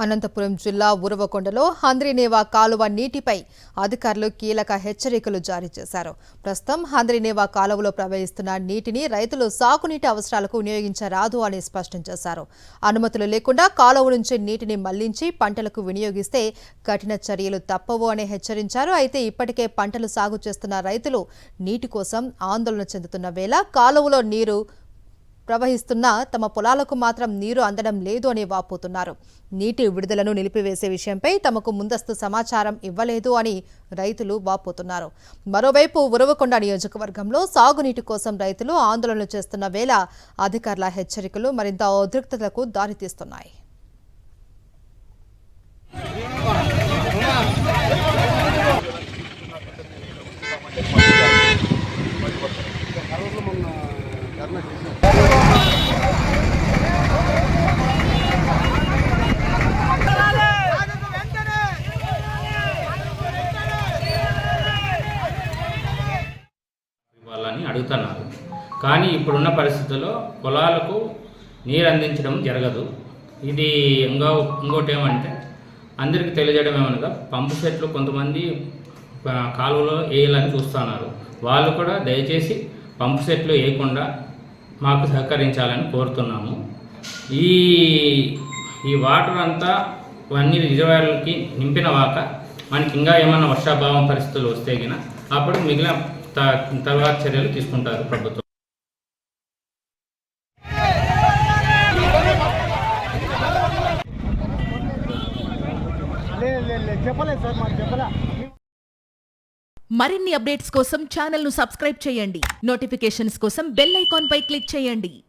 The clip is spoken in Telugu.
అనంతపురం జిల్లా ఉరవకొండలో హంద్రీనేవా కాలువ నీటిపై అధికారులు కీలక హెచ్చరికలు జారీ చేశారు. ప్రస్తుతం హంద్రీనేవా కాలువలో ప్రవహిస్తున్న నీటిని రైతులు సాగునీటి అవసరాలకు వినియోగించరాదు అని స్పష్టం చేశారు. అనుమతులు లేకుండా కాలువ నుంచి నీటిని మళ్లించి పంటలకు వినియోగిస్తే కఠిన చర్యలు తప్పవు అని హెచ్చరించారు. అయితే ఇప్పటికే పంటలు సాగు చేస్తున్న రైతులు నీటి కోసం ఆందోళన చెందుతున్న వేళ కాలువలో నీరు ప్రవహిస్తున్నా తమ పొలాలకు మాత్రం నీరు అందడం లేదు అని వాపోతున్నారు. నీటి విడుదలను నిలిపివేసే విషయంపై తమకు ముందస్తు సమాచారం ఇవ్వలేదు అని రైతులు వాపోతున్నారు. మరోవైపు ఉరవకొండ నియోజకవర్గంలో సాగునీటి కోసం రైతులు ఆందోళనలు చేస్తున్న వేళ అధికారుల హెచ్చరికలు మరింత ఉద్రిక్తతలకు దారితీస్తున్నాయి. వాళ్ళని అడుగుతున్నారు. కానీ ఇప్పుడున్న పరిస్థితుల్లో పొలాలకు నీరు అందించడం జరగదు. ఇది ఇంకోటి ఏమంటే అందరికీ తెలియజేయడం ఏమనగా పంపు సెట్లు కొంతమంది కాలువలో వేయాలని చూస్తున్నారు. వాళ్ళు కూడా దయచేసి పంపు సెట్లు వేయకుండా మాకు సహకరించాలని కోరుతున్నాము. ఈ వాటర్ అంతా అన్ని రిజర్వాయర్లకి నింపినవాక మనకి ఇంకా ఏమైనా వర్షాభావం పరిస్థితులు వస్తే గిన అప్పుడు మిగిలిన తర్వాత చర్యలు తీసుకుంటారు ప్రభుత్వం. మరిన్ని అప్డేట్స్ కోసం ఛానల్ ను సబ్స్క్రైబ్ చేయండి. నోటిఫికేషన్స్ కోసం బెల్ ఐకాన్ పై క్లిక్ చేయండి.